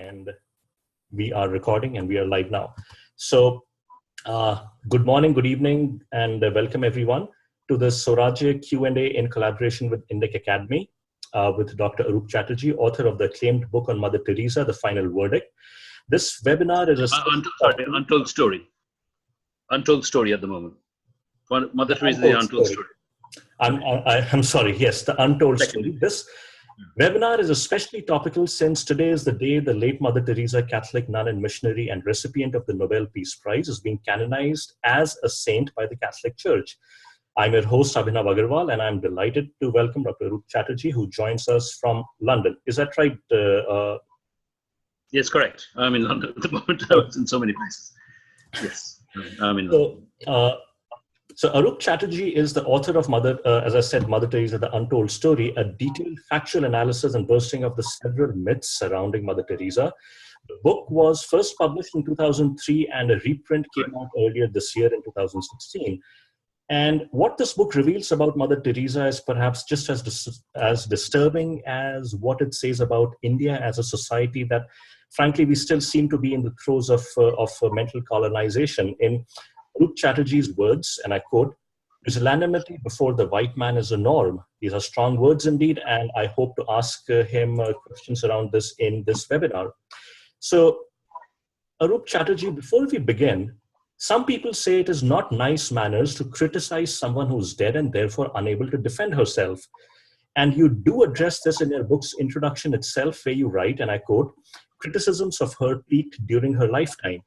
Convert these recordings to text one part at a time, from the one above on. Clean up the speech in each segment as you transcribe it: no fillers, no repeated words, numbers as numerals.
And we are recording and we are live now. So good morning, good evening, and welcome everyone to the Swarajya Q&A in collaboration with Indic Academy with Dr. Aroup Chatterjee, author of the acclaimed book on Mother Teresa, The Final Verdict. This webinar is a... Untold story. Untold story at the moment. Mother Teresa, the Untold story. I'm sorry, yes, the Untold story. This webinar is especially topical since today is the day the late Mother Teresa, Catholic nun and missionary and recipient of the Nobel Peace Prize, is being canonized as a saint by the Catholic Church. I'm your host, Abhinav Agarwal, and I'm delighted to welcome Dr. Aroup Chatterjee, who joins us from London. Is that right? Yes, correct. I'm in London at the moment. I was in so many places. Yes, I'm in London. So Aroup Chatterjee is the author of as I said, Mother Teresa, The Untold Story, a detailed factual analysis and bursting of the several myths surrounding Mother Teresa. The book was first published in 2003 and a reprint came out earlier this year in 2016. And what this book reveals about Mother Teresa is perhaps just as disturbing as what it says about India as a society that, frankly, we still seem to be in the throes of mental colonization. In Aroup Chatterjee's words, and I quote, "Pusillanimity before the white man is a norm." These are strong words indeed, and I hope to ask him questions around this in this webinar. So, Aroup Chatterjee, before we begin, some people say it is not nice manners to criticize someone who's dead and therefore unable to defend herself. And you do address this in your book's introduction itself, where you write, and I quote, "Criticisms of her peaked during her lifetime."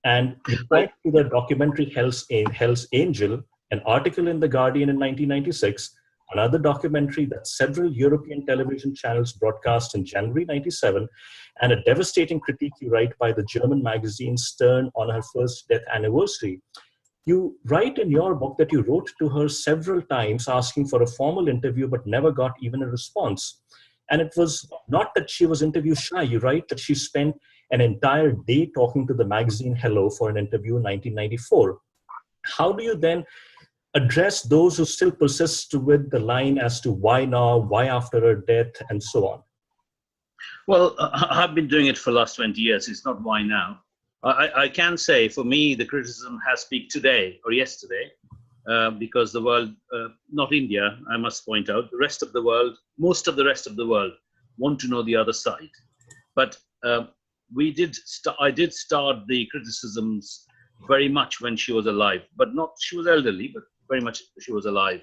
And you point to the documentary Hell's Angel, an article in The Guardian in 1996, another documentary that several European television channels broadcast in January 97, and a devastating critique you write by the German magazine Stern on her first death anniversary. You write in your book that you wrote to her several times asking for a formal interview but never got even a response. And it was not that she was interview shy. You write that she spent an entire day talking to the magazine Hello for an interview in 1994. How do you then address those who still persist with the line as to why now, why after her death, and so on? Well, I've been doing it for the last 20 years. It's not why now. I can say, for me, the criticism has peaked today or yesterday, because the world, not India, I must point out, the rest of the world, most of the rest of the world want to know the other side. But I did start the criticisms very much when she was alive, but not, she was elderly, but very much she was alive.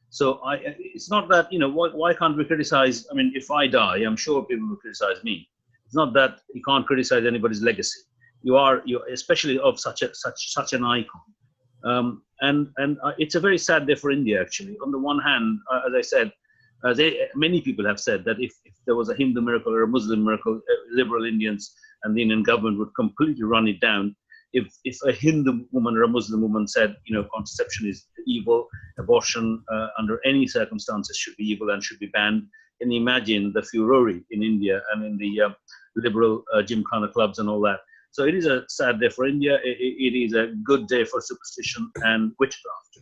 So it's not that, why can't we criticize? I mean, if I die, I'm sure people will criticize me. It's not that you can't criticize anybody's legacy. You're especially of such an icon. And it's a very sad day for India, actually. On the one hand, as I said, many people have said that if there was a Hindu miracle or a Muslim miracle, liberal Indians and the Indian government would completely run it down. If a Hindu woman or a Muslim woman said, contraception is evil, abortion under any circumstances should be evil and should be banned, can you imagine the furore in India and in the liberal Gymkhana clubs and all that? So it is a sad day for India. It is a good day for superstition and witchcraft.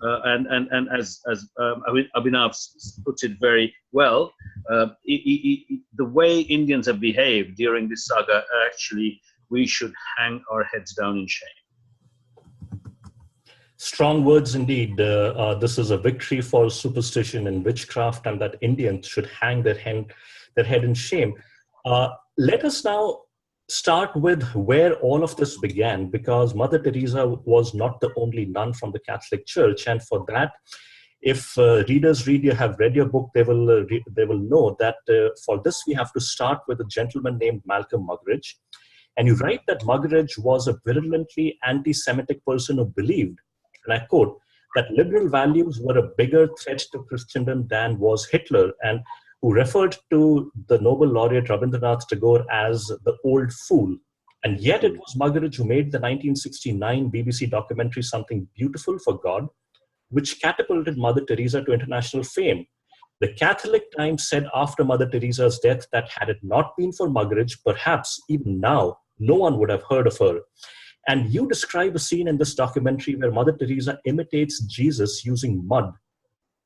And as Abhinav puts it very well, the way Indians have behaved during this saga, actually, we should hang our heads down in shame. Strong words indeed. This is a victory for superstition and witchcraft, and that Indians should hang their head in shame. Let us now start with where all of this began, because Mother Teresa was not the only nun from the Catholic Church. And for that, if readers have read your book, they will know that for this we have to start with a gentleman named Malcolm Muggeridge. And you write that Muggeridge was a virulently anti-Semitic person who believed, and I quote, that liberal values were a bigger threat to Christendom than was Hitler, and who referred to the Nobel laureate Rabindranath Tagore as the old fool. And yet it was Muggeridge who made the 1969 BBC documentary Something Beautiful for God, which catapulted Mother Teresa to international fame. The Catholic Times said after Mother Teresa's death that had it not been for Muggeridge, perhaps even now, no one would have heard of her. And you describe a scene in this documentary where Mother Teresa imitates Jesus using mud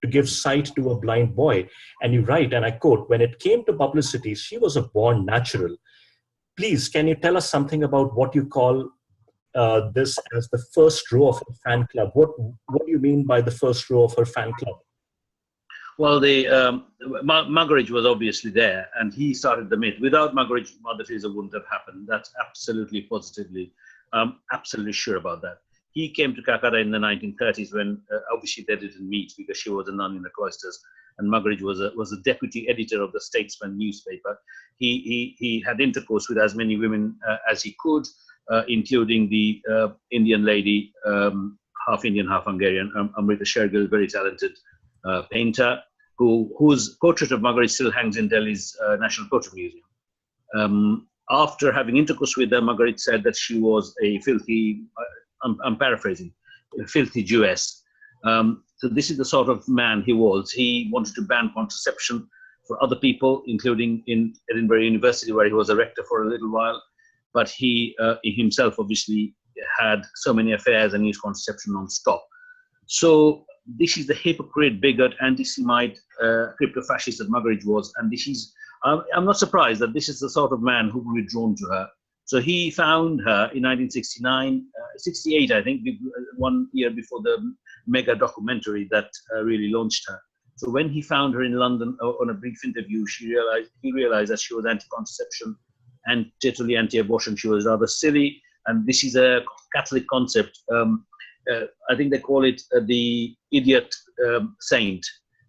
to give sight to a blind boy. And you write, and I quote, "When it came to publicity, she was a born natural. please, can you tell us something about what you call this as the first row of her fan club? What do you mean by the first row of her fan club? Well, Muggeridge was obviously there, and he started the myth. Without Muggeridge, Mother Teresa wouldn't have happened. That's absolutely, positively, absolutely sure about that. He came to Calcutta in the 1930s when obviously they didn't meet because she was a nun in the cloisters, and Muggeridge was a deputy editor of the Statesman newspaper. He had intercourse with as many women as he could, including the Indian lady, half Indian, half Hungarian, Amrita Shergill, very talented painter, whose portrait of Muggeridge still hangs in Delhi's National Portrait Museum. After having intercourse with her, Muggeridge said that she was a filthy, I'm paraphrasing, a filthy Jewess. So this is the sort of man he was. He wanted to ban contraception for other people, including in Edinburgh University, where he was a rector for a little while. But he himself obviously had so many affairs and used contraception non-stop. So this is the hypocrite, bigot, anti-Semite, crypto-fascist that Muggeridge was. And this is, I'm not surprised that this is the sort of man who would be drawn to her. So he found her in 1969, 68, I think, 1 year before the mega documentary that really launched her. So when he found her in London on a brief interview, he realized that she was anti-contraception and totally anti-abortion. She was rather silly. And this is a Catholic concept. I think they call it the idiot saint,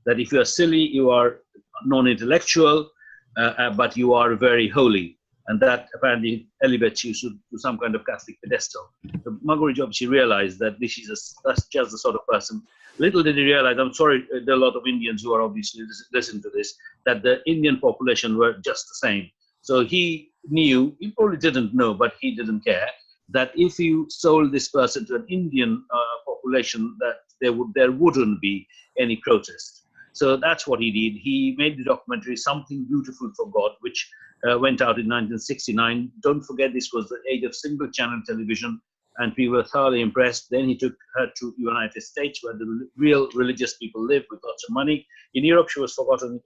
that if you are silly, you are non-intellectual, but you are very holy. And that apparently elevates you to some kind of Catholic pedestal. So Muggeridge obviously realized that that's just the sort of person. Little did he realize, I'm sorry, there are a lot of Indians who are obviously listening to this, that the Indian population were just the same. So he knew, he probably didn't know, but he didn't care, that if you sold this person to an Indian population, that there wouldn't be any protest. So that's what he did. He made the documentary Something Beautiful for God, which went out in 1969. Don't forget, this was the age of single-channel television, and we were thoroughly impressed. Then he took her to the United States, where the real religious people live with lots of money. In Europe, she was forgotten.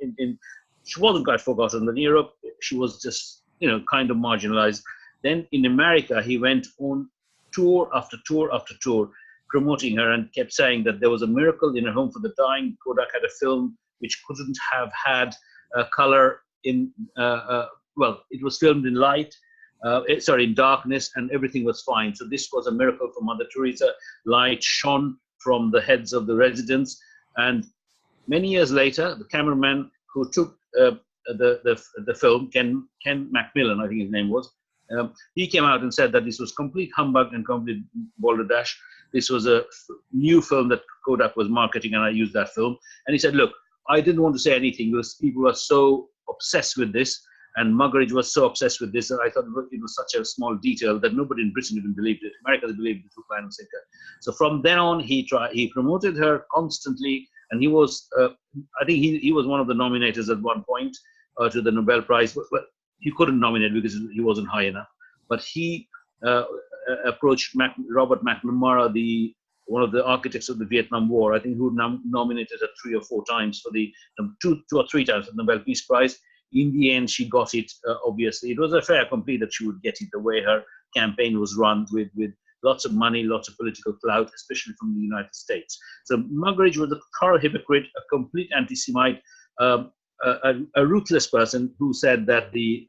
She wasn't quite forgotten. In Europe, she was just, kind of marginalized. Then in America, he went on tour after tour after tour, promoting her, and kept saying that there was a miracle in a home for the dying. Kodak had a film which couldn't have had color in, it was filmed in light, in darkness, and everything was fine. So this was a miracle for Mother Teresa. Light shone from the heads of the residents. And many years later, the cameraman who took the film, Ken Macmillan, I think his name was, he came out and said that this was complete humbug and complete balderdash. This was a new film that Kodak was marketing, and I used that film. And he said, look, I didn't want to say anything because people were so obsessed with this, and Muggeridge was so obsessed with this, that I thought it was such a small detail that nobody in Britain even believed it. America believed it through Plan and Sinker. So from then on, he promoted her constantly, and he was, I think he was one of the nominators at one point to the Nobel Prize, but he couldn't nominate because he wasn't high enough. But he approached Robert McNamara, one of the architects of the Vietnam War, I think, who nominated her 3 or 4 times for the two or three times for the Nobel Peace Prize. In the end, she got it, obviously. It was a fait accompli that she would get it, the way her campaign was run with lots of money, lots of political clout, especially from the United States. So Muggeridge was a thorough hypocrite, a complete anti-Semite, a ruthless person who said that the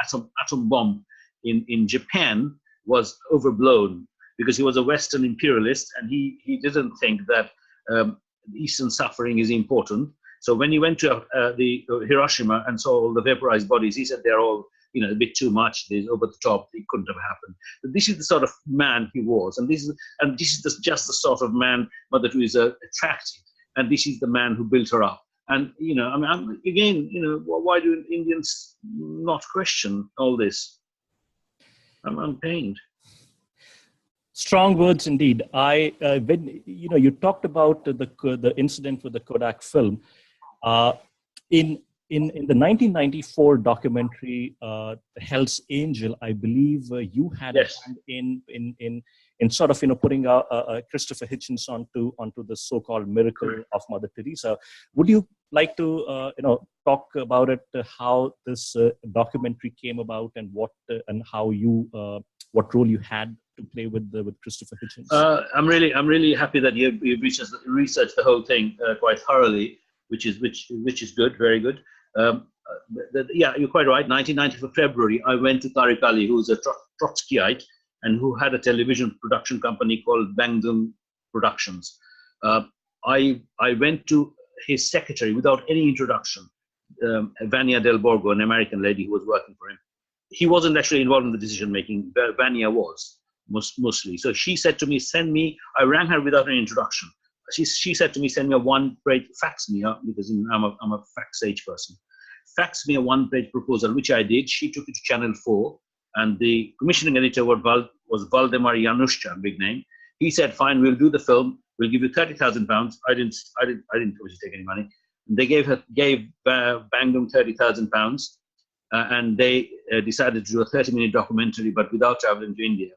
atom bomb in Japan was overblown because he was a Western imperialist, and he didn't think that Eastern suffering is important. So when he went to the Hiroshima and saw all the vaporized bodies, he said they're all a bit too much. They're over the top. It couldn't have happened. But this is the sort of man he was, and this is just the sort of man Mother Teresa attracted, and this is the man who built her up. And why do Indians not question all this? I'm pained. Strong words indeed. When you talked about the incident with the Kodak film, in in the 1994 documentary Hell's Angel, I believe you had a Yes. hand in sort of putting Christopher Hitchens onto the so-called miracle of Mother Teresa. Would you like to talk about it, how this documentary came about, and what role you had to play with Christopher Hitchens? I'm really happy that you've researched the whole thing quite thoroughly, which is good, very good. Yeah, you're quite right. 1994 February, I went to Tariq Ali, who's a Trotskyite and who had a television production company called Bangdung Productions. I went to his secretary without any introduction, Vania Del Borgo, an American lady who was working for him. He wasn't actually involved in the decision making. Vania was mostly. So she said to me, "Send me." I rang her without an introduction. She said to me, "Send me a one-page, fax me," because I'm a fax age person. Fax me a one-page proposal, which I did. She took it to Channel 4, and the commissioning editor was Valdemar Januszka, big name. He said, "Fine, we'll do the film. We'll give you £30,000. I didn't obviously take any money. And they gave Bangdung £30,000, and they decided to do a 30-minute documentary, but without traveling to India.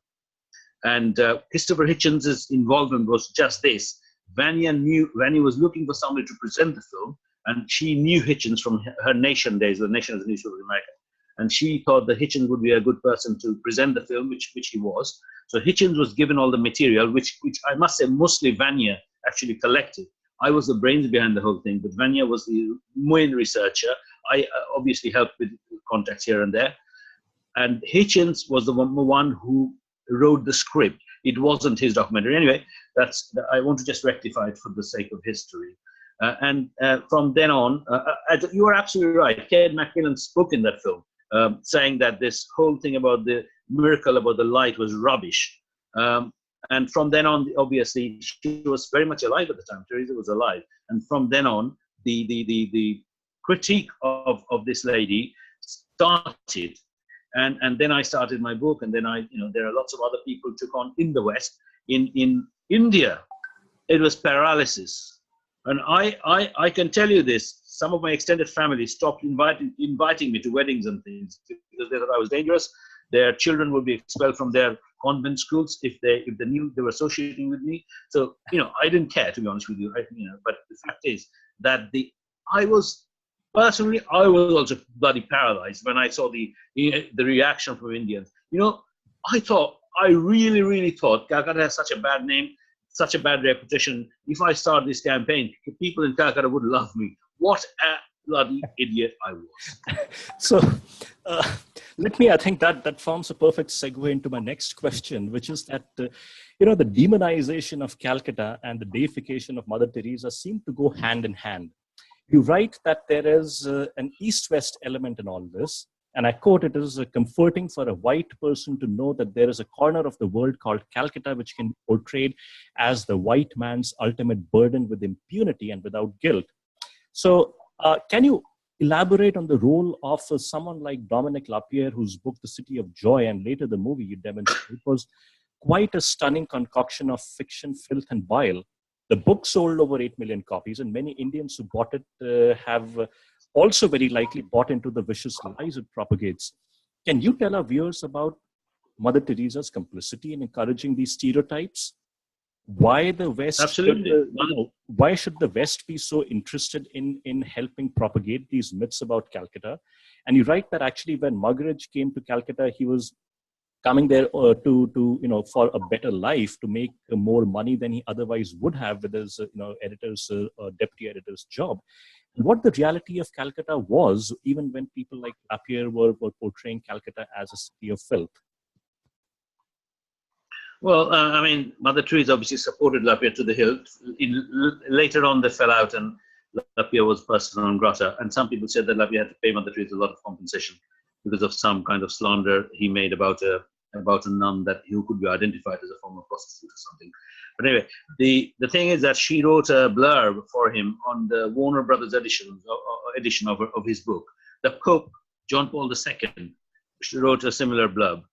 And Christopher Hitchens' involvement was just this. Vania was looking for somebody to present the film, and she knew Hitchens from her Nation days. The Nation is a newspaper in America. And she thought that Hitchens would be a good person to present the film, which he was. So Hitchens was given all the material, which I must say mostly Vania actually collected. I was the brains behind the whole thing, but Vania was the main researcher. I obviously helped with contacts here and there. And Hitchens was the one who wrote the script. It wasn't his documentary. Anyway, I want to just rectify it for the sake of history. And from then on, you are absolutely right. Kate McMillan spoke in that film, saying that this whole thing about the miracle about the light was rubbish. And from then on, obviously, she was very much alive at the time. Teresa was alive. And from then on, the critique of this lady started. And then I started my book, and then there are lots of other people took on in the West. In India, it was paralysis. And I can tell you this, some of my extended family stopped inviting me to weddings and things because they thought I was dangerous. Their children would be expelled from their convent schools if they knew they were associating with me. So, I didn't care, to be honest with you. But the fact is that I was also bloody paralyzed when I saw the reaction from Indians. I really, really thought Calcutta has such a bad name, such a bad reputation. If I start this campaign, people in Calcutta would love me. What a bloody idiot I was. So, I think that forms a perfect segue into my next question, which is that, the demonization of Calcutta and the deification of Mother Teresa seem to go hand in hand. You write that there is an East-West element in all this, and I quote, "It is comforting for a white person to know that there is a corner of the world called Calcutta which can be portrayed as the white man's ultimate burden with impunity and without guilt." So can you elaborate on the role of someone like Dominic Lapierre, whose book, The City of Joy, and later the movie you demonstrated, was quite a stunning concoction of fiction, filth, and bile? The book sold over 8 million copies, and many Indians who bought it have also very likely bought into the vicious lies it propagates. Can you tell our viewers about Mother Teresa's complicity in encouraging these stereotypes? Why the West? Absolutely. Why should the West be so interested in helping propagate these myths about Calcutta? And you write that actually when Muggeridge came to Calcutta, he was coming there to for a better life, to make more money than he otherwise would have with his deputy editor's job. And what the reality of Calcutta was, even when people like Lapierre were portraying Calcutta as a city of filth. Well, Mother Teresa obviously supported Lapierre to the hilt. Later on, they fell out, and Lapierre was persona non grata. And some people said that Lapierre had to pay Mother Teresa a lot of compensation because of some kind of slander he made about a nun who could be identified as a former prostitute or something. But anyway, the thing is that she wrote a blurb for him on the Warner Brothers edition of his book. The Pope, John Paul II, wrote a similar blurb.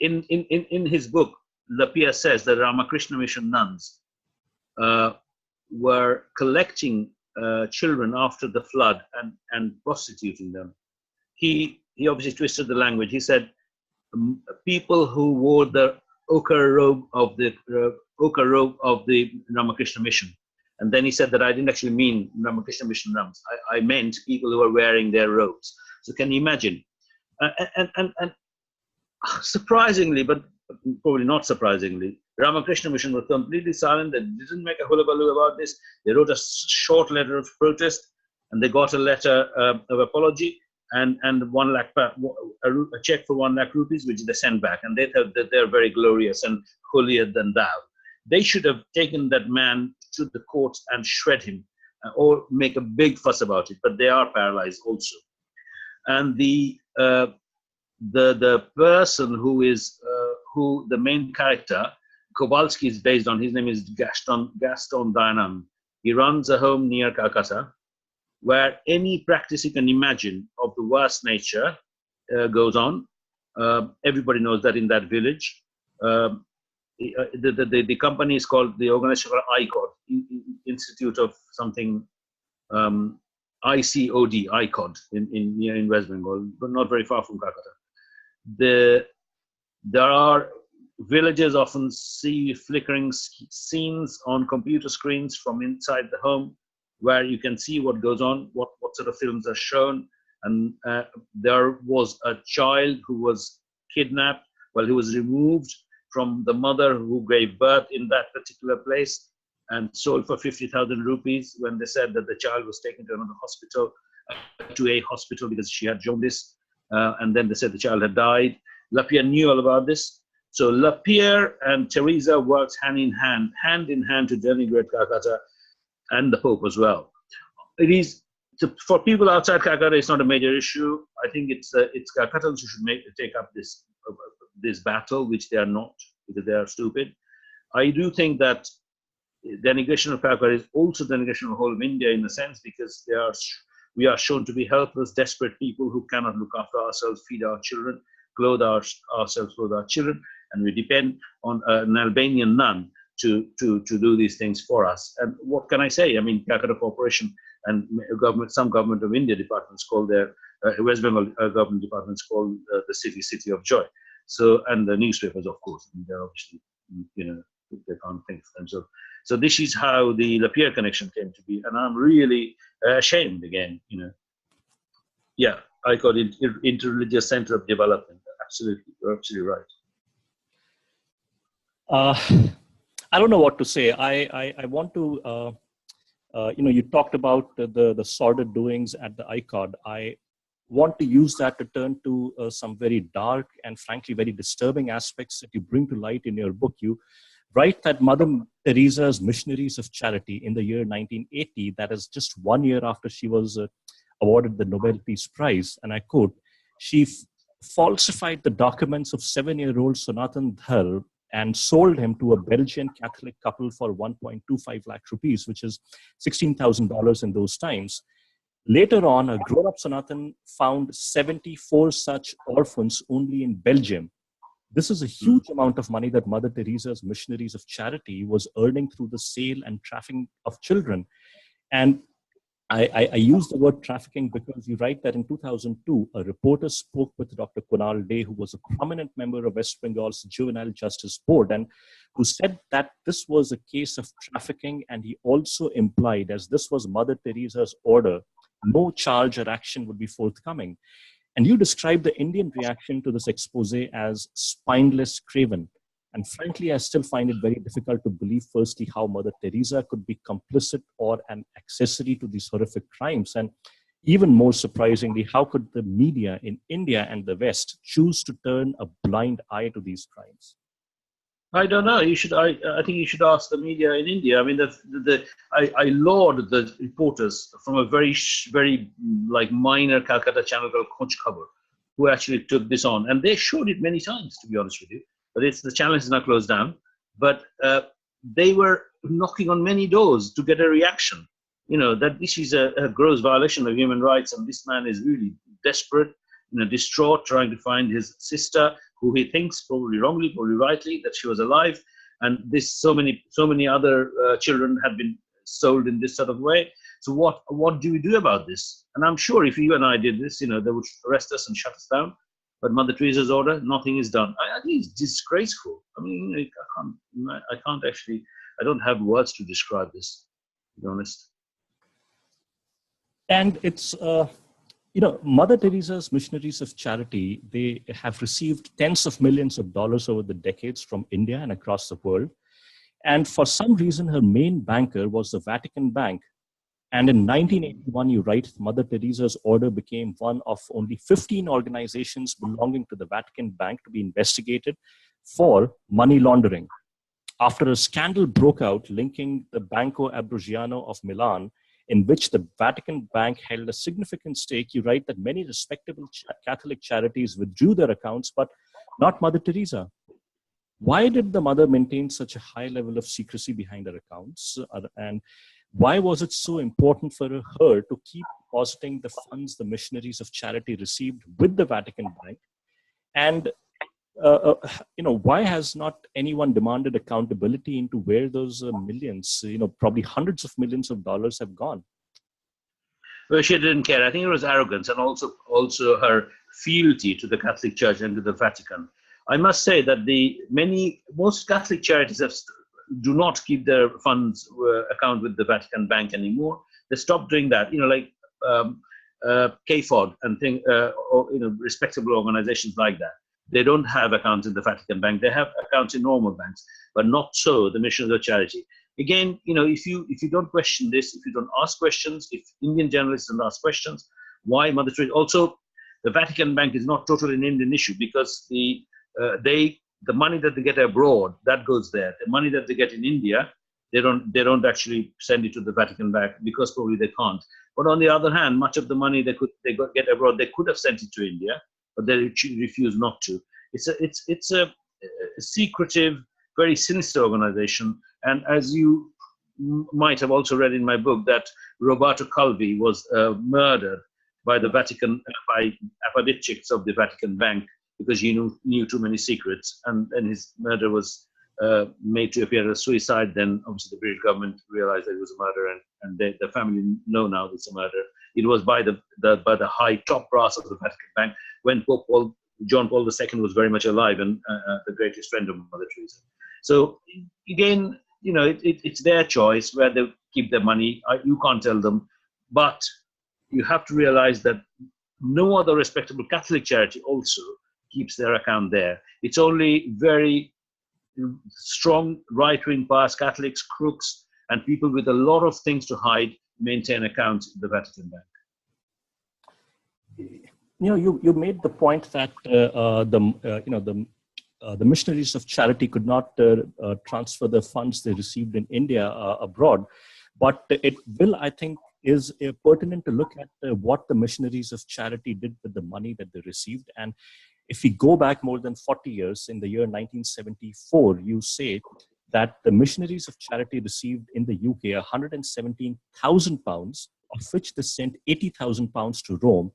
In his book, Lapierre says that Ramakrishna mission nuns were collecting children after the flood and prostituting them. He obviously twisted the language. He said people who wore the ochre robe of the Ramakrishna mission. And then he said that I didn't actually mean Ramakrishna mission nuns. I meant people who were wearing their robes. So can you imagine? And surprisingly, but probably not surprisingly, Ramakrishna mission were completely silent. They didn't make a hullabaloo about this. They wrote a short letter of protest, and they got a letter of apology and 1 lakh, a check for 1 lakh rupees, which they sent back. And they thought that they're very glorious and holier than thou. They should have taken that man to the courts and shred him, or make a big fuss about it. But they are paralyzed also. And the person who is the main character, Kowalski is based on. His name is Gaston Dayanand. He runs a home near Calcutta, where any practice you can imagine of the worst nature goes on. Everybody knows that in that village. The company is called the organization for ICOD, Institute of something, ICOD, ICOD in West Bengal, but not very far from Calcutta. There are villagers often see flickering scenes on computer screens from inside the home, where you can see what goes on, what sort of films are shown. And there was a child who was kidnapped, who was removed from the mother who gave birth in that particular place and sold for 50,000 rupees when they said that the child was taken to another hospital, because she had jaundice. And then they said the child had died. Lapierre knew all about this. So Lapierre and Teresa worked hand in hand to denigrate Calcutta and the Pope as well. It is, for people outside Calcutta, it's not a major issue. I think it's Calcuttans who should take up this battle, which they are not, because they are stupid. I do think that denigration of Calcutta is also denigration of the whole of India, in a sense, because we are shown to be helpless, desperate people who cannot look after ourselves, feed our children, clothe ourselves, clothe our children, and we depend on an Albanian nun to do these things for us. And what can I say? I mean, Calcutta Corporation and some government of India departments call their West Bengal government departments call the city of joy. So, and the newspapers, of course, they're obviously, they can't think for themselves. So this is how the Lapierre connection came to be, and I'm really ashamed again. Yeah, I call it interreligious center of development. Absolutely, you're absolutely right. I don't know what to say. I want to, you talked about the sordid doings at the ICOD. I want to use that to turn to some very dark and frankly very disturbing aspects that you bring to light in your book. You write that Mother Teresa's Missionaries of Charity in the year 1980, that is just 1 year after she was awarded the Nobel Peace Prize, and I quote, she falsified the documents of 7-year-old Sanatan Dhar and sold him to a Belgian Catholic couple for 1.25 lakh rupees, which is $16,000 in those times. Later on, a grown-up Sanatan found 74 such orphans only in Belgium. This is a huge amount of money that Mother Teresa's Missionaries of Charity was earning through the sale and trafficking of children. And I use the word trafficking because you write that in 2002, a reporter spoke with Dr. Kunal Dey, who was a prominent member of West Bengal's Juvenile Justice Board, and who said that this was a case of trafficking. And he also implied, as this was Mother Teresa's order, no charge or action would be forthcoming. And you describe the Indian reaction to this expose as spineless craven. And frankly, I still find it very difficult to believe, firstly, how Mother Teresa could be complicit or an accessory to these horrific crimes. And even more surprisingly, how could the media in India and the West choose to turn a blind eye to these crimes? I don't know. I think you should ask the media in India. I mean, I laud the reporters from a very minor Calcutta channel called Khoj Khabar, who actually took this on, and they showed it many times, to be honest with you. But the channel is now closed down. But they were knocking on many doors to get a reaction. That this is a gross violation of human rights, and this man is really desperate, distraught, trying to find his sister, who he thinks, probably wrongly, probably rightly, that she was alive. And so many other children had been sold in this sort of way. So what do we do about this? And I'm sure if you and I did this, they would arrest us and shut us down. But Mother Teresa's order, nothing is done. I think it's disgraceful. I mean, I can't actually, I don't have words to describe this, to be honest. And it's, Mother Teresa's Missionaries of Charity, they have received tens of millions of dollars over the decades from India and across the world. And for some reason, her main banker was the Vatican Bank. And in 1981, you write, Mother Teresa's order became one of only 15 organizations belonging to the Vatican Bank to be investigated for money laundering. After a scandal broke out linking the Banco Abruzzano of Milan, in which the Vatican Bank held a significant stake, you write that many respectable Catholic charities withdrew their accounts, but not Mother Teresa. Why did the mother maintain such a high level of secrecy behind her accounts? And why was it so important for her to keep depositing the funds the Missionaries of Charity received with the Vatican Bank? And why has not anyone demanded accountability into where those millions, probably hundreds of millions of dollars have gone? Well, she didn't care. I think it was arrogance and also her fealty to the Catholic Church and to the Vatican. I must say that most Catholic charities do not keep their funds account with the Vatican Bank anymore. They stopped doing that. Like KFOD and respectable organizations like that. They don't have accounts in the Vatican Bank. They have accounts in normal banks, but not so the Missionaries of Charity. Again, if you don't question this, if you don't ask questions, if Indian journalists don't ask questions, why Mother Teresa? Also, the Vatican Bank is not totally an Indian issue because the money that they get abroad, that goes there. The money that they get in India, they don't actually send it to the Vatican Bank because probably they can't. But on the other hand, much of the money they get abroad, they could have sent it to India, but they refuse not to. It's a secretive, very sinister organization. And as you might have also read in my book, that Roberto Calvi was murdered by the Vatican, by apparatchiks of the Vatican Bank, because he knew too many secrets, and his murder was made to appear as suicide. Then obviously the British government realized that it was a murder, and the family know now it's a murder. It was by the high top brass of the Vatican Bank when John Paul II was very much alive and the greatest friend of Mother Teresa. So again, it's their choice where they keep their money. You can't tell them, but you have to realize that no other respectable Catholic charity also keeps their account there. It's only very strong right-wing pious Catholics, crooks, and people with a lot of things to hide maintain accounts in the Vatican Bank. You made the point that the Missionaries of Charity could not transfer the funds they received in India abroad, but it will, I think, is pertinent to look at what the Missionaries of Charity did with the money that they received. And if we go back more than 40 years, in the year 1974, you say that the Missionaries of Charity received in the UK 117,000 pounds, of which they sent 80,000 pounds to Rome.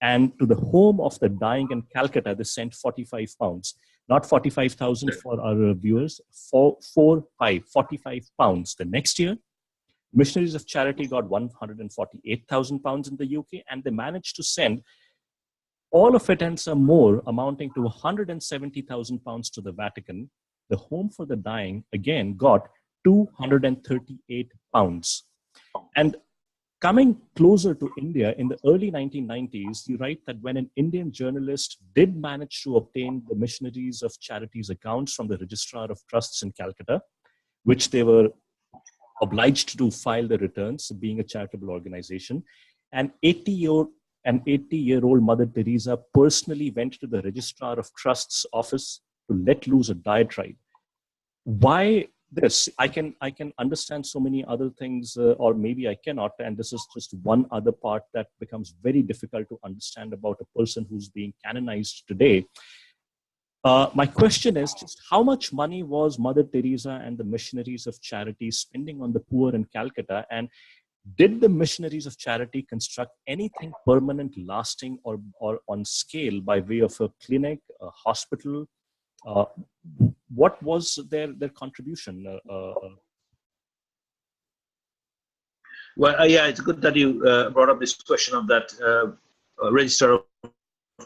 And to the home of the dying in Calcutta, they sent 45 pounds. Not 45,000 for our viewers, 45 pounds. The next year, Missionaries of Charity got 148,000 pounds in the UK, and they managed to send all of it and some more, amounting to 170,000 pounds to the Vatican. The Home for the Dying, again, got 238 pounds. And coming closer to India, in the early 1990s, you write that when an Indian journalist did manage to obtain the Missionaries of Charity's accounts from the Registrar of Trusts in Calcutta, which they were obliged to file the returns, being a charitable organization, an 80-year-old Mother Teresa personally went to the Registrar of Trusts office to let loose a diatribe. Why this? I can understand so many other things, or maybe I cannot, and this is just one other part that becomes very difficult to understand about a person who's being canonized today. My question is just how much money was Mother Teresa and the Missionaries of Charity spending on the poor in Calcutta, and did the Missionaries of Charity construct anything permanent, lasting, or on scale by way of a clinic, a hospital? What was their contribution? Well, yeah, it's good that you brought up this question of that register of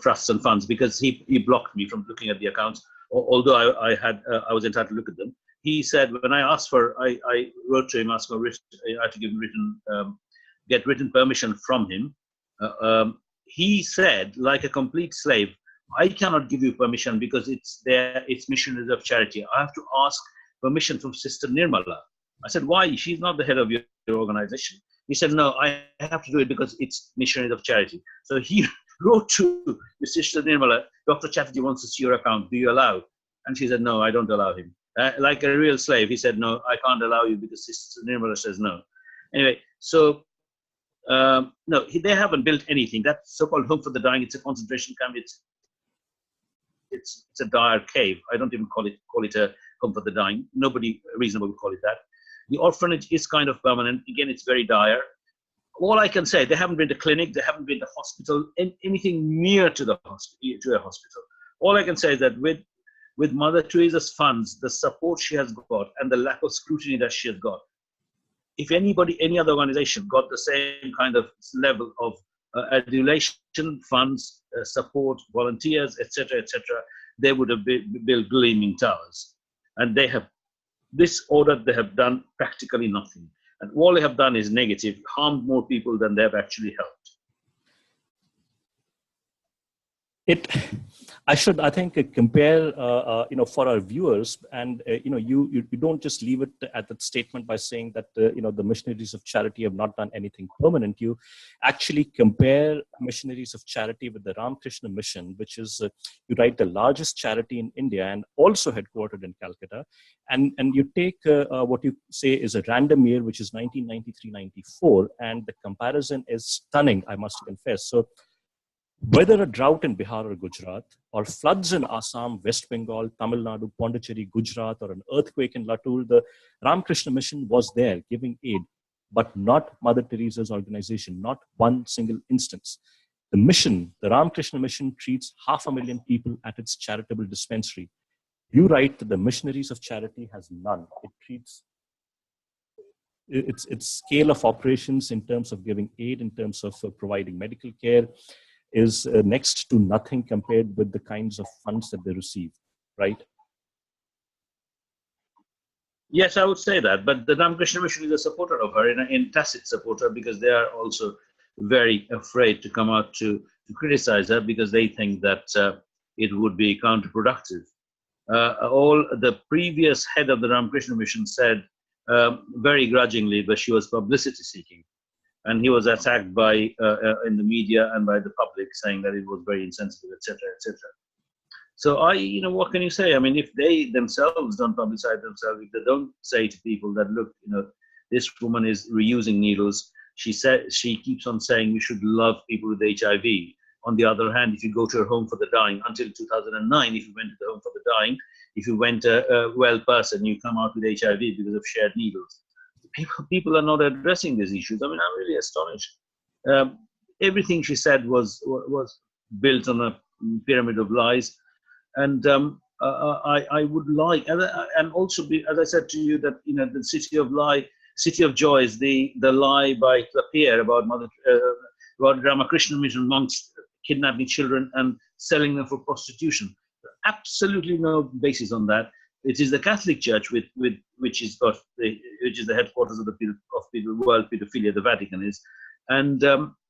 trusts and funds, because he blocked me from looking at the accounts, although I was entitled to look at them. He said, when I asked for, I wrote to him, asked for I had to give get written permission from him. He said, like a complete slave, I cannot give you permission because it's Missionaries of Charity. I have to ask permission from Sister Nirmala. I said, why? She's not the head of your organization. He said, no, I have to do it because it's Missionaries of Charity. So he wrote to Sister Nirmala, Dr. Chatterjee wants to see your account. Do you allow? And she said, no, I don't allow him. Like a real slave, he said, no, I can't allow you because Sister Nirmala says no. Anyway, so no, they haven't built anything. That so-called home for the dying, it's a concentration camp. It's a dire cave. I don't even call it a home for the dying. Nobody reasonable would call it that. The orphanage is kind of permanent. Again, it's very dire. All I can say, they haven't been to clinic, they haven't been to hospital, anything near to a hospital. All I can say is that with Mother Teresa's funds, the support she has got, and the lack of scrutiny that she has got, if any other organization got the same kind of level of adulation, funds, support, volunteers, etc., they would have built gleaming towers. And they have, this order, they have done practically nothing. And all they have done is negative, harmed more people than they have actually helped. I think, compare, for our viewers, and, you don't just leave it at that statement by saying that, the Missionaries of Charity have not done anything permanent. You actually compare Missionaries of Charity with the Ramakrishna Mission, which is, you write, the largest charity in India and also headquartered in Calcutta. And you take what you say is a random year, which is 1993-94, and the comparison is stunning, I must confess. So, whether a drought in Bihar or Gujarat, or floods in Assam, West Bengal, Tamil Nadu, Pondicherry, Gujarat, or an earthquake in Latur, the Ramakrishna Mission was there giving aid, but not Mother Teresa's organization, not one single instance. The mission, the Ramakrishna Mission, treats 500,000 people at its charitable dispensary. You write that the Missionaries of Charity has none. It treats its scale of operations in terms of giving aid, in terms of providing medical care, is next to nothing compared with the kinds of funds that they receive, right? Yes, I would say that. But the Ramakrishna Mission is a supporter of her, in tacit supporter, because they are also very afraid to come out to criticize her, because they think that it would be counterproductive. All the previous head of the Ramakrishna Mission said very grudgingly that she was publicity seeking. And he was attacked by in the media and by the public, saying that it was very insensitive, etc., etc. So what can you say? I mean, if they themselves don't publicize themselves, if they don't say to people that, look, this woman is reusing needles. She keeps on saying we should love people with HIV. On the other hand, if you go to her home for the dying, until 2009, if you went to the home for the dying, if you went a well person, you come out with HIV because of shared needles. People are not addressing these issues. I mean, I'm really astonished. Everything she said was built on a pyramid of lies, and I would like, and also as I said to you, that the City of Joy is the lie by Clapier about about Ramakrishna Mission monks kidnapping children and selling them for prostitution. Absolutely no basis on that. It is the Catholic Church which is the headquarters of the world pedophilia, the Vatican is, and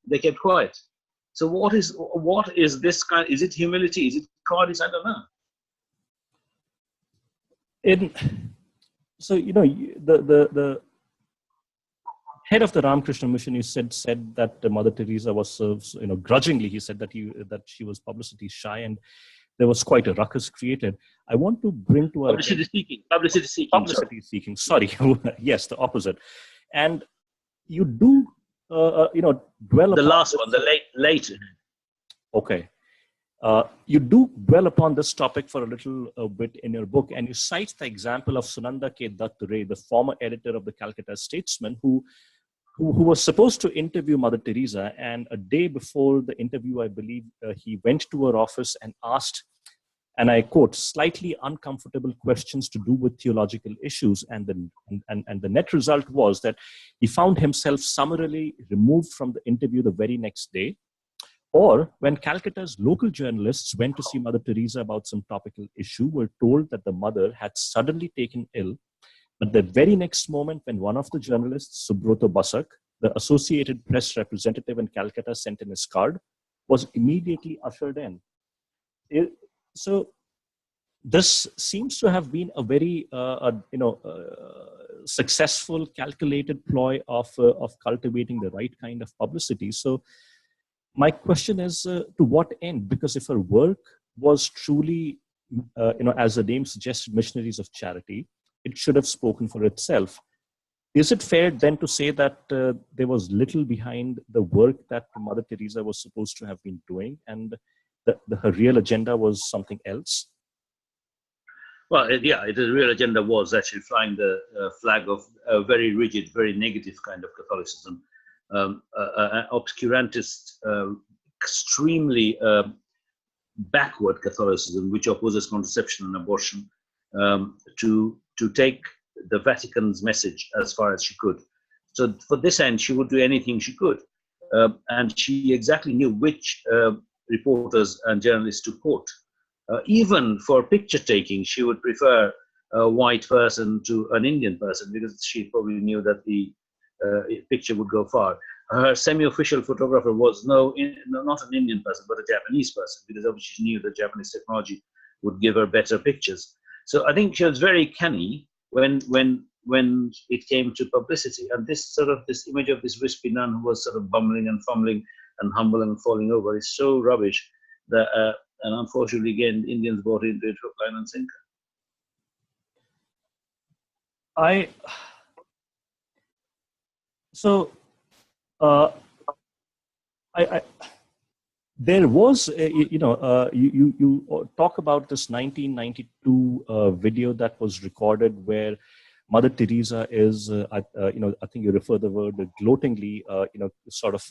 they kept quiet. So what is this kind? Is it humility? Is it cowardice? I don't know. The head of the Ramakrishna Mission, he said that Mother Teresa was, grudgingly, he said that she was publicity shy, and there was quite a ruckus created. I want to bring to our publicity seeking. Sorry, yes, the opposite. And you do, dwell. The last one, the late. Okay, you do dwell upon this topic for a little bit in your book, and you cite the example of Sunanda K. Dutt Ray, the former editor of the Calcutta Statesman, who was supposed to interview Mother Teresa, and a day before the interview, I believe, he went to her office and asked and I quote, slightly uncomfortable questions to do with theological issues. And the net result was that he found himself summarily removed from the interview the very next day. Or when Calcutta's local journalists went to see Mother Teresa about some topical issue, were told that the mother had suddenly taken ill. But the very next moment, when one of the journalists, Subroto Basak, the Associated Press representative in Calcutta, sent in his card, was immediately ushered in. So this seems to have been a very, successful, calculated ploy of cultivating the right kind of publicity. So my question is, to what end? Because if her work was truly, as the name suggested, missionaries of charity, it should have spoken for itself. Is it fair then to say that there was little behind the work that Mother Teresa was supposed to have been doing, and her real agenda was something else? Well, the real agenda was actually flying the flag of a very rigid, very negative kind of Catholicism, an obscurantist, extremely backward Catholicism, which opposes contraception and abortion, to take the Vatican's message as far as she could. So for this end, she would do anything she could. And she exactly knew which reporters and journalists to quote. Even for picture taking, she would prefer a white person to an Indian person, because she probably knew that the picture would go far. Her semi-official photographer was not an Indian person, but a Japanese person, because obviously she knew that Japanese technology would give her better pictures. So I think she was very canny when it came to publicity. And this image of this wispy nun who was sort of bumbling and fumbling and humble and falling over is so rubbish that, and unfortunately, again, Indians bought into it hook, line, and sinker. There was, you talk about this 1992 video that was recorded where Mother Teresa is, I think you refer the word gloatingly, sort of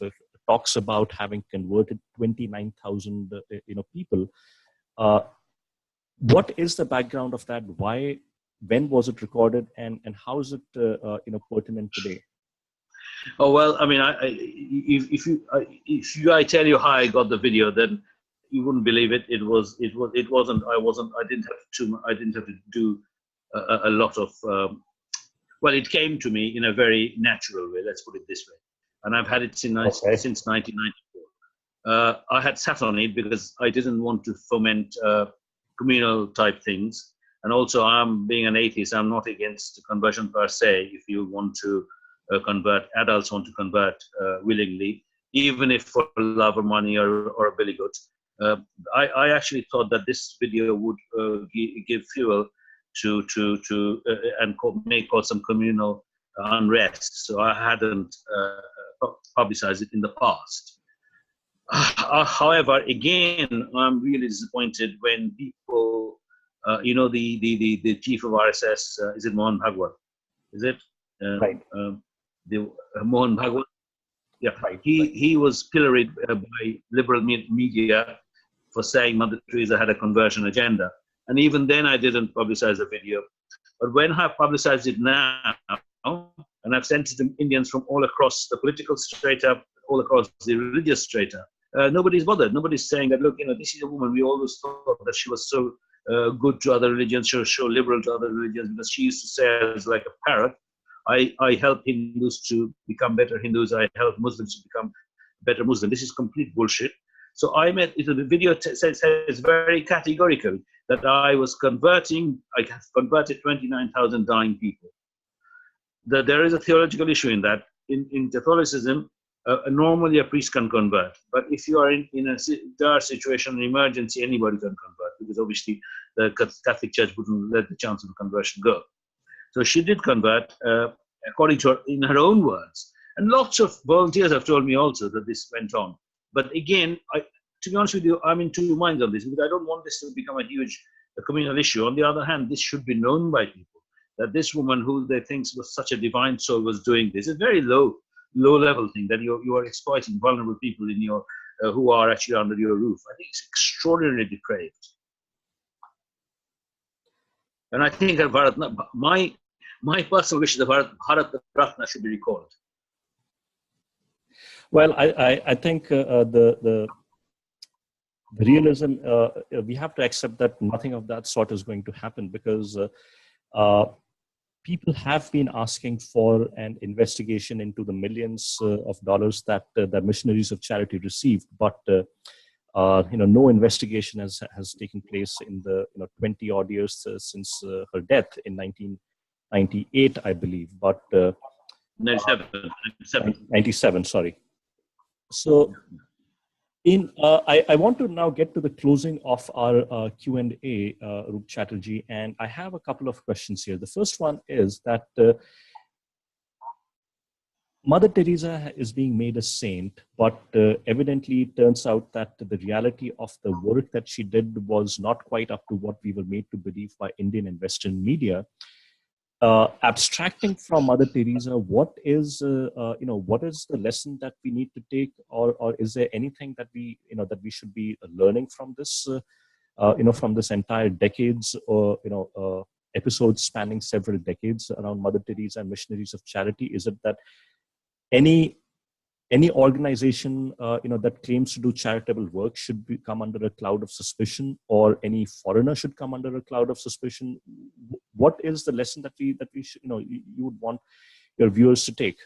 talks about having converted 29,000, people. What is the background of that? Why, when was it recorded, and how is it, pertinent today? Oh well, I mean, if I tell you how I got the video, then you wouldn't believe it. I didn't have to do a lot of. Well, it came to me in a very natural way. Let's put it this way, and I've had it since 1994. I had sat on it because I didn't want to foment communal type things, and also being an atheist, I'm not against conversion per se. If you want to convert, adults want to convert willingly, even if for love or money or a billy goat. I actually thought that this video would give fuel to and may cause some communal unrest. So I hadn't publicized it in the past. However, again, I'm really disappointed when people, the chief of RSS, is it Mohan Bhagwat? Is it? Right. Mohan Bhagwat. Yeah, right. He was pilloried by liberal media for saying Mother Teresa had a conversion agenda, and even then I didn't publicize the video. But when I've publicized it now, and I've sent it to Indians from all across the political strata, all across the religious strata, nobody's bothered. Nobody's saying that, look, this is a woman. We always thought that she was so good to other religions, so liberal to other religions, because she used to say as like a parrot, I help Hindus to become better Hindus. I help Muslims to become better Muslims. This is complete bullshit. So the video says very categorical that I have converted 29,000 dying people. There is a theological issue in that. In Catholicism, normally a priest can convert. But if you are in a dire situation, an emergency, anybody can convert, because obviously the Catholic Church wouldn't let the chance of conversion go. So she did convert, according to her, in her own words. And lots of volunteers have told me also that this went on. But again, to be honest with you, I'm in two minds on this, because I don't want this to become a huge communal issue. On the other hand, this should be known by people, that this woman who they think was such a divine soul was doing this. It's a very low level thing, that you are exploiting vulnerable people in your who are actually under your roof. I think it's extraordinarily depraved. And I think my personal wish is that Bharat Ratna should be recalled. Well, I think the realism, we have to accept that nothing of that sort is going to happen, because people have been asking for an investigation into the millions of dollars that the missionaries of charity received, but no investigation has taken place in the 20 odd years since her death in 1998, I believe, but 97, sorry. So I want to now get to the closing of our Q&A, Aroup Chatterjee, and I have a couple of questions here. The first one is that Mother Teresa is being made a saint, but evidently it turns out that the reality of the work that she did was not quite up to what we were made to believe by Indian and Western media. Abstracting from Mother Teresa, what is the lesson that we need to take, or is there anything that we should be learning from this, from this entire decades, or episodes spanning several decades around Mother Teresa and Missionaries of Charity? Is it that any organization that claims to do charitable work should come under a cloud of suspicion, or any foreigner should come under a cloud of suspicion? What is the lesson that we should, you would want your viewers to take?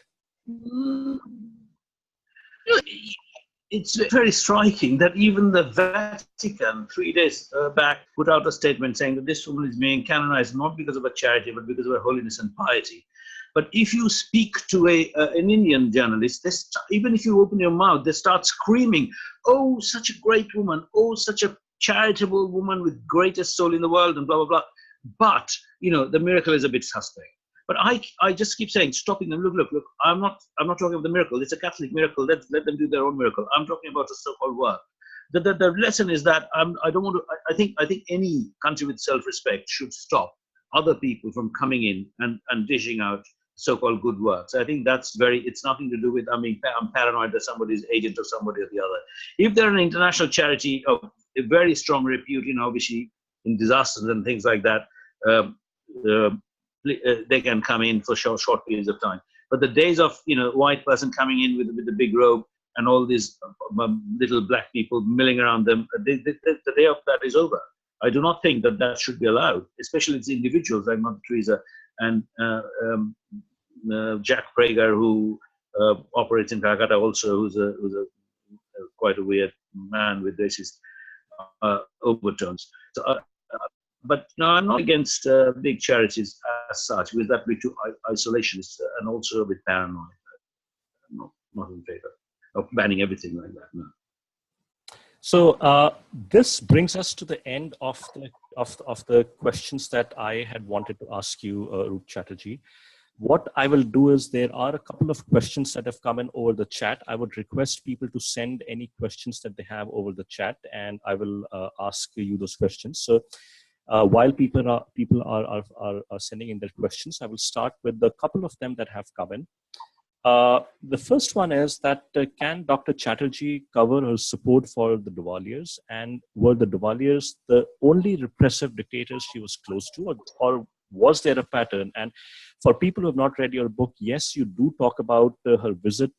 It's very striking that even the Vatican 3 days back put out a statement saying that this woman is being canonized not because of her charity but because of her holiness and piety. But if you speak to an Indian journalist, even if you open your mouth, they start screaming, "Oh, such a great woman! Oh, such a charitable woman with greatest soul in the world," and blah blah blah. But the miracle is a bit suspect. But I just keep saying, stopping them. Look. I'm not talking about the miracle. It's a Catholic miracle. Let them do their own miracle. I'm talking about the so-called work. The lesson is that I don't want to. I think any country with self-respect should stop other people from coming in and dishing out so-called good works. I think it's nothing to do with, I'm paranoid that somebody's agent or somebody or the other. If they're an international charity of a very strong repute, obviously in disasters and things like that, they can come in for short periods of time. But the days of, white person coming in with the big robe and all these little black people milling around them, the day of that is over. I do not think that should be allowed, especially it's individuals like Mother Teresa and Jack Prager, who operates in Calcutta also, who's a quite a weird man with racist overtones. So, but no, I'm not against big charities as such, because that would be too isolationist and also a bit paranoid. I'm not in favor of banning everything like that. No. So this brings us to the end of the questions that I had wanted to ask you, Aroup Chatterjee. What I will do is, there are a couple of questions that have come in over the chat. I would request people to send any questions that they have over the chat, and I will ask you those questions. So while people are sending in their questions, I will start with the couple of them that have come in. The first one is that can Dr. Chatterjee cover her support for the Duvaliers, and were the Duvaliers the only repressive dictators she was close to, or was there a pattern? And for people who have not read your book, yes, you do talk about her visit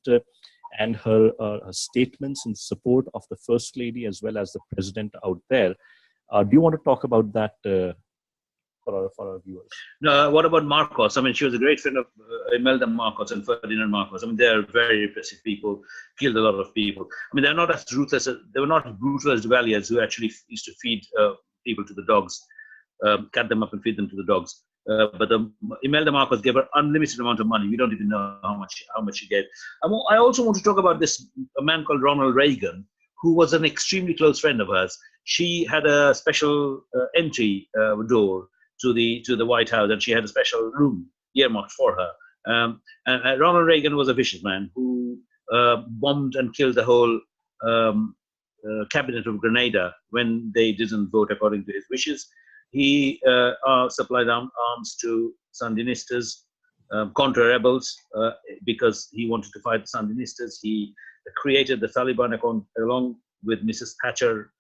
and her statements in support of the First Lady as well as the President out there. Do you want to talk about that for our viewers? No, what about Marcos? I mean, she was a great friend of Imelda Marcos and Ferdinand Marcos. I mean, they are very repressive people, killed a lot of people. I mean, they're not as ruthless, they were not brutal as Duvaliers, who actually used to feed people to the dogs, cut them up and feed them to the dogs. But Imelda Marcos gave her unlimited amount of money. We don't even know how much she gave. I also want to talk about a man called Ronald Reagan, who was an extremely close friend of hers. She had a special entry door to the White House, and she had a special room earmarked for her. And Ronald Reagan was a vicious man who bombed and killed the whole cabinet of Grenada when they didn't vote according to his wishes. He supplied arms to Sandinistas, contra-rebels, because he wanted to fight the Sandinistas. He created the Taliban along with Mrs. Thatcher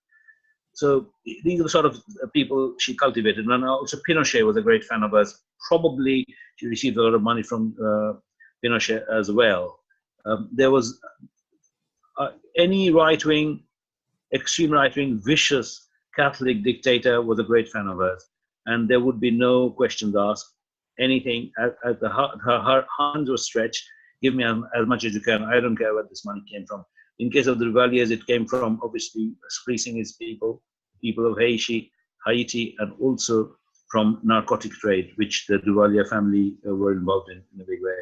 So these are the sort of people she cultivated. And also Pinochet was a great fan of hers. Probably she received a lot of money from Pinochet as well. There was any right-wing, extreme right-wing, vicious Catholic dictator was a great fan of hers. And there would be no questions asked. Anything at her hands were stretched. Give me as much as you can. I don't care where this money came from. In case of the Duvaliers, it came from obviously fleecing his people of Haiti, and also from narcotic trade, which the Duvalier family were involved in a big way.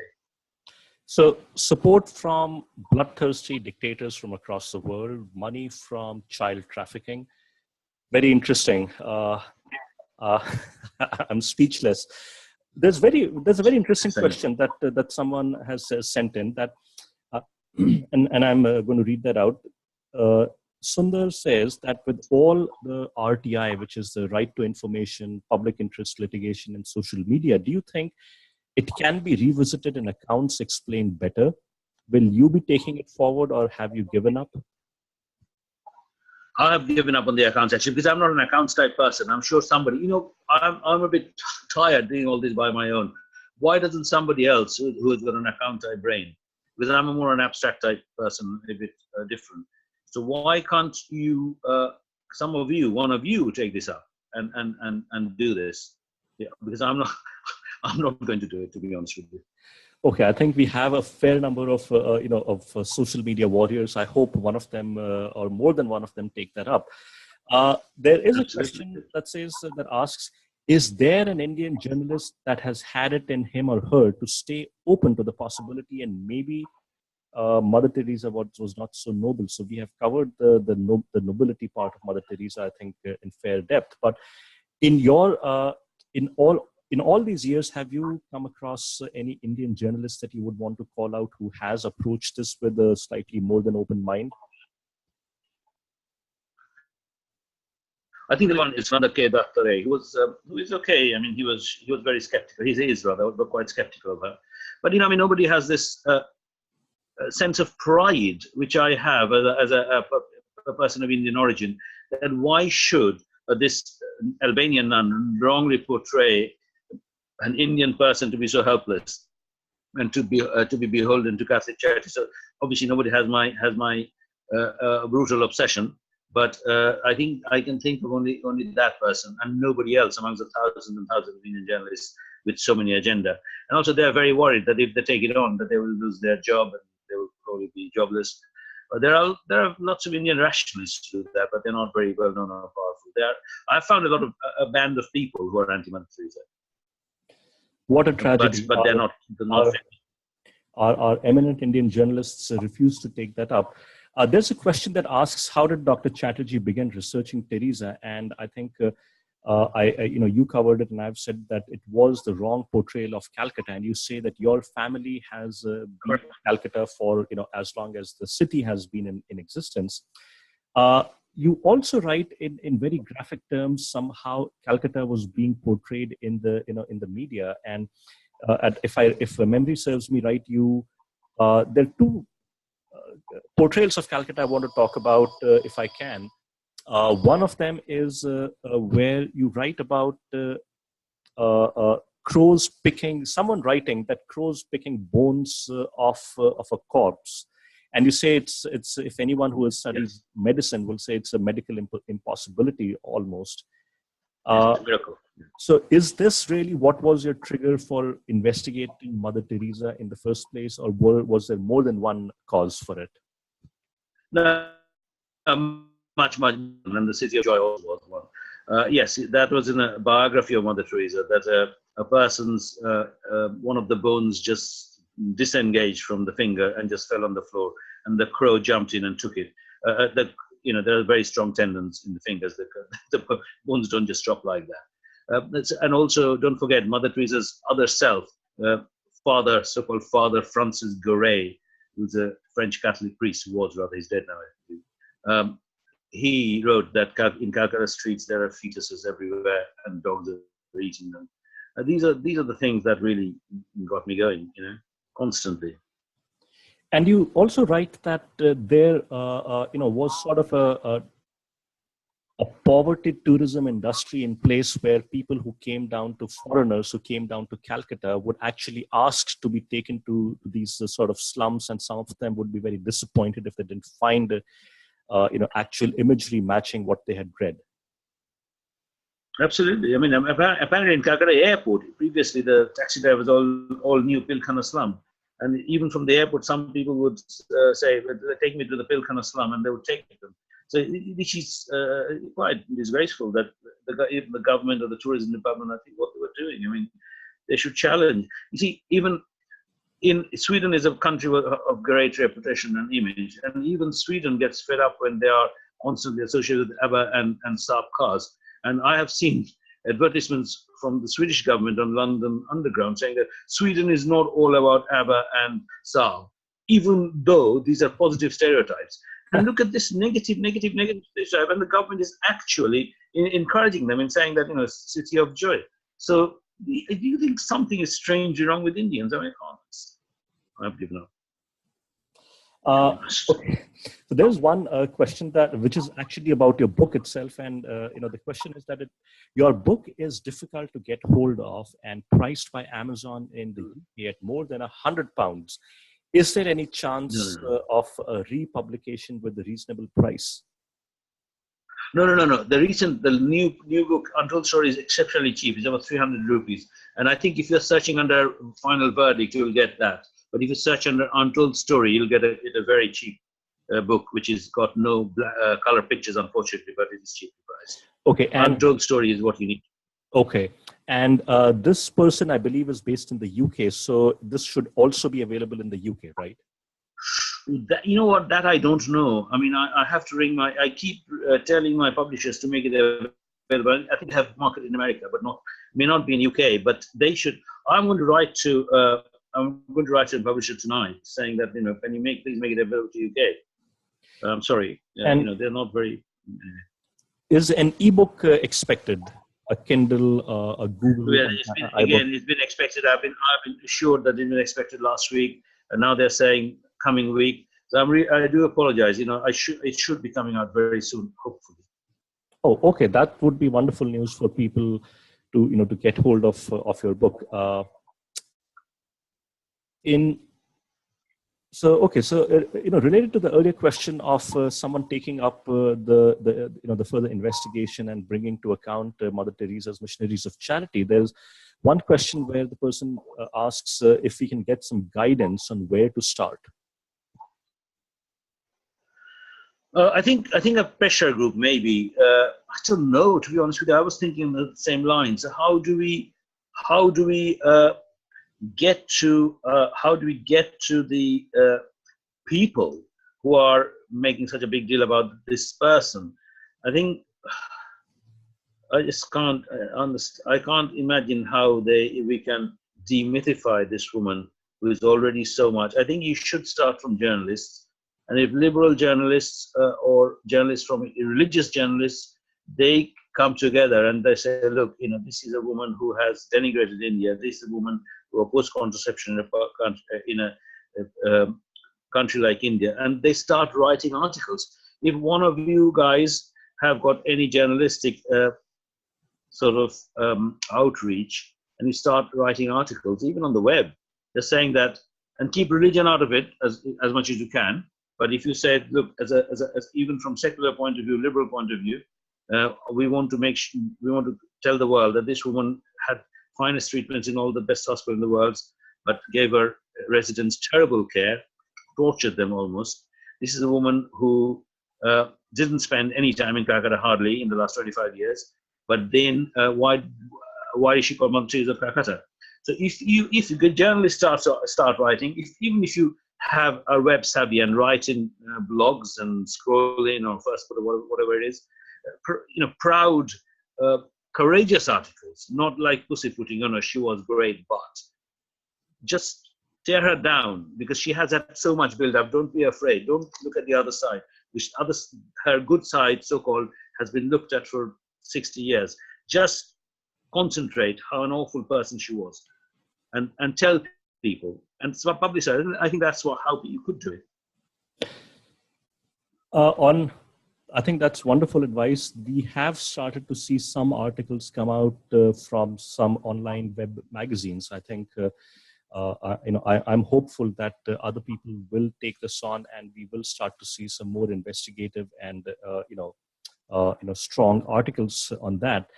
So support from bloodthirsty dictators from across the world, money from child trafficking. Very interesting. I'm speechless. There's a very interesting question that someone has sent in that, and I'm going to read that out. Sundar says that with all the RTI, which is the right to information, public interest litigation, and social media, do you think it can be revisited and accounts explained better? Will you be taking it forward, or have you given up? I have given up on the accounts actually, because I'm not an accounts type person. I'm sure somebody, I'm a bit tired doing all this by my own. Why doesn't somebody else who has got an account type brain? Because I'm a more an abstract type person, a bit different. So why can't you, one of you, take this up and do this? Yeah, because I'm not going to do it, to be honest with you. Okay, I think we have a fair number of social media warriors. I hope one of them or more than one of them take that up. There is a question that asks, is there an Indian journalist that has had it in him or her to stay open to the possibility, and maybe Mother Teresa was not so noble? So we have covered the nobility part of Mother Teresa, I think, in fair depth. But in your in all these years, have you come across any Indian journalists that you would want to call out who has approached this with a slightly more than open mind? I think the one is Mother K. Dattare, who is okay. I mean, he was very skeptical. He is rather, but quite skeptical of her. But nobody has this sense of pride, which I have as a person of Indian origin. And why should this Albanian nun wrongly portray an Indian person to be so helpless and to be beholden to Catholic charity? So obviously nobody has my brutal obsession, but I think I can think of only that person and nobody else amongst the thousands and thousands of Indian journalists with so many agenda. And also they're very worried that if they take it on, that they will lose their job and they will probably be jobless. There are lots of Indian rationalists who do that, but they're not very well known or powerful. I found a band of people who are anti-Mother Teresa. What a tragedy. But they're not famous. Our eminent Indian journalists refuse to take that up. There's a question that asks, how did Dr. Chatterjee begin researching Teresa? And I think you covered it, and I've said that it was the wrong portrayal of Calcutta. And you say that your family has been in Calcutta for as long as the city has been in existence. You also write in very graphic terms somehow Calcutta was being portrayed in the media, and if memory serves me right, there are two portrayals of Calcutta I want to talk about if I can. One of them is where you write about crows picking. Someone writing that crows picking bones of a corpse. And you say it's if anyone who has studied medicine will say it's a medical impossibility almost. So is this really what was your trigger for investigating Mother Teresa in the first place, or was there more than one cause for it? No, much, and the City of Joy also was one. Yes, that was in a biography of Mother Teresa, that a person's, one of the bones just disengaged from the finger and just fell on the floor, and the crow jumped in and took it. There are very strong tendons in the fingers. The bones don't just drop like that. And also, don't forget Mother Teresa's other self, so-called Father Francis Goret, who's a French Catholic priest who was, rather, he's dead now. He wrote that in Calcutta streets there are fetuses everywhere and dogs are eating them. These are the things that really got me going, constantly. And you also write that there, was sort of a poverty tourism industry in place where people who came down to foreigners who came down to Calcutta would actually ask to be taken to these sort of slums, and some of them would be very disappointed if they didn't find actual imagery matching what they had read. Absolutely. I mean, apparently in Calcutta airport, previously the taxi drivers all knew Pilkhana slum. And even from the airport, some people would say, take me to the Pilkhana slum, and they would take them. So this is quite disgraceful that the government or the tourism department, I think, what they were doing. I mean, they should challenge. You see, even in Sweden is a country of great reputation and image, and even Sweden gets fed up when they are constantly associated with ABBA and Saab cars. And I have seen advertisements from the Swedish government on London Underground saying that Sweden is not all about ABBA and Saab, even though these are positive stereotypes. And look at this negative stereotype, and the government is actually encouraging them and saying that, city of joy. So do you think something is strangely wrong with Indians? I mean, I've given up. Okay. So there's one question which is actually about your book itself, and the question is that your book is difficult to get hold of and priced by Amazon in the UK at more than £100. Is there any chance of a republication with a reasonable price? No. The new book, Untold Story, is exceptionally cheap. It's about 300 rupees. And I think if you're searching under Final Verdict, you'll get that. But if you search under Untold Story, you'll get a very cheap book, which has got no color pictures, unfortunately, but it is cheaply priced. Okay. And Untold Story is what you need. Okay. And this person, I believe, is based in the UK. So this should also be available in the UK, right? You know what? That I don't know. I mean, I have to ring I keep telling my publishers to make it available. I think they have market in America, but may not be in UK. But they should. I'm going to write to the publisher tonight, saying that can you please make it available to UK. I'm sorry, and they're not very. Is an ebook expected? A Kindle, a Google. Yeah, it's been expected. I've been assured that it's been expected last week, and now they're saying coming week. So I do apologize. It should be coming out very soon, hopefully. Oh, okay. That would be wonderful news for people to get hold of your book. So related to the earlier question of someone taking up the further investigation and bringing to account Mother Teresa's Missionaries of Charity, there's one question where the person asks if we can get some guidance on where to start. I think a pressure group maybe. I don't know, to be honest with you. I was thinking the same lines. How do we get to the people who are making such a big deal about this person? I think I just can't understand. I can't imagine how we can demythify this woman who is already so much. I think you should start from journalists, and if liberal journalists or journalists from religious journalists, they come together and they say, look, this is a woman who has denigrated India. This is a woman who opposed contraception in a country like India, and they start writing articles. If one of you guys have got any journalistic outreach, and you start writing articles, even on the web, they're saying that, and keep religion out of it as much as you can. But if you say, look, as even from secular point of view, liberal point of view, we want to tell the world that this woman had finest treatments in all the best hospitals in the world, but gave her residents terrible care, tortured them almost. This is a woman who didn't spend any time in Calcutta hardly in the last 25 years. But then why is she called Mother Teresa of Calcutta? So if a good journalist start writing, even if you are web savvy and write in blogs and scroll in or first put or whatever it is, proud, courageous articles, not like pussyfooting, she was great, but just tear her down because she has had so much build up. Don't be afraid. Don't look at the other side, her good side, so-called, has been looked at for 60 years. Just concentrate how an awful person she was and tell people and publicize. I think that's how you could do it. I think that's wonderful advice. We have started to see some articles come out from some online web magazines. I think, I'm hopeful that other people will take this on, and we will start to see some more investigative and strong articles on that.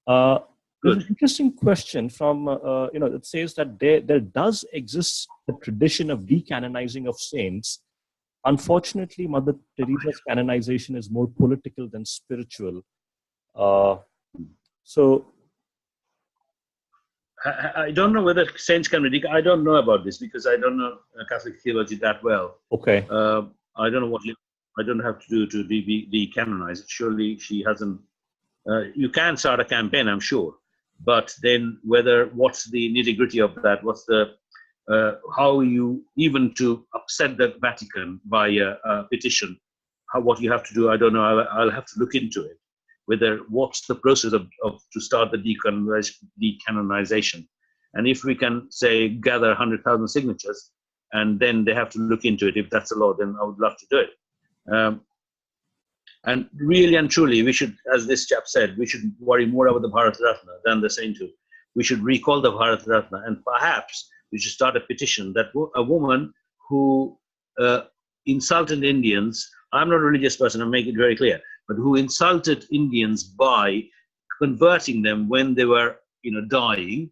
There's an interesting question from it says that there does exist the tradition of decanonizing of saints. Unfortunately, Mother Teresa's canonization is more political than spiritual. So I don't know whether saints can be. I don't know about this because I don't know Catholic theology that well. Okay. I don't know I don't have to do to be canonized. Surely she hasn't. You can start a campaign, I'm sure, but then what's the nitty gritty of that? What's the how you even to upset the Vatican by a petition? What you have to do? I don't know. I'll have to look into it. What's the process of to start the decanonization, and if we can say gather 100,000 signatures, and then they have to look into it. If that's the law, then I would love to do it. And really and truly, we should, as this chap said, we should worry more about the Bharat Ratna than the sainthood. We should recall the Bharat Ratna, and perhaps we should start a petition that a woman who insulted Indians, I'm not a religious person, I'll make it very clear, but who insulted Indians by converting them when they were dying,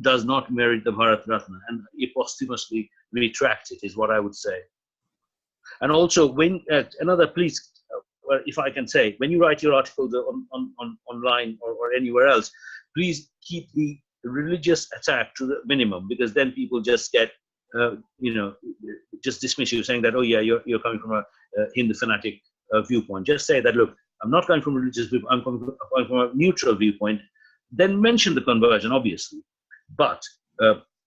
does not merit the Bharat Ratna, and he posthumously retract it, is what I would say. And also, when please, if I can say, when you write your articles on online or anywhere else, please keep the religious attack to the minimum, because then people just get just dismiss you, saying that, oh yeah, you're coming from a Hindu fanatic viewpoint. Just say that, look, I'm not coming from a religious viewpoint, I'm coming from a neutral viewpoint. Then mention the conversion, obviously, but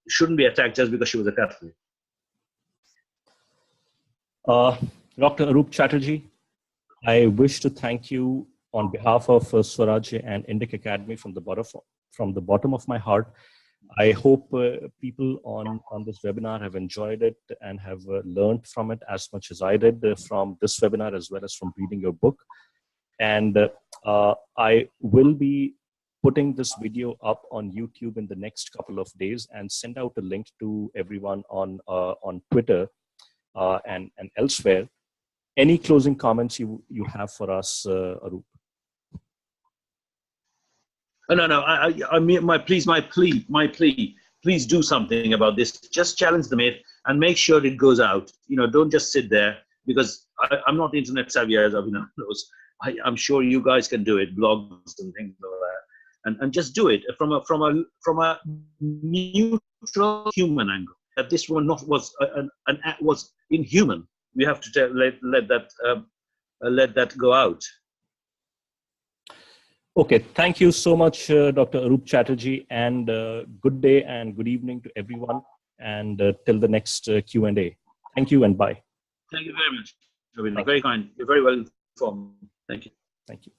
shouldn't be attacked just because she was a Catholic. Dr. Aroup Chatterjee, I wish to thank you on behalf of Swaraj and Indic Academy from the bottom of my heart. I hope people on this webinar have enjoyed it and have learned from it as much as I did from this webinar, as well as from reading your book. And I will be putting this video up on YouTube in the next couple of days and send out a link to everyone on Twitter and elsewhere. Any closing comments you have for us, Aroup? No. I mean, my plea. Please do something about this. Just challenge the myth and make sure it goes out. Don't just sit there, because I'm not internet savvy, as Abhinav knows. I'm sure you guys can do it, blogs and things like that, and just do it from a neutral human angle. That this one was inhuman. We have to let that go out. Okay, thank you so much, Dr. Aroup Chatterjee, and good day and good evening to everyone, and till the next Q&A. Thank you and bye. Thank you very much. Very kind. You're very well informed. Thank you. Thank you.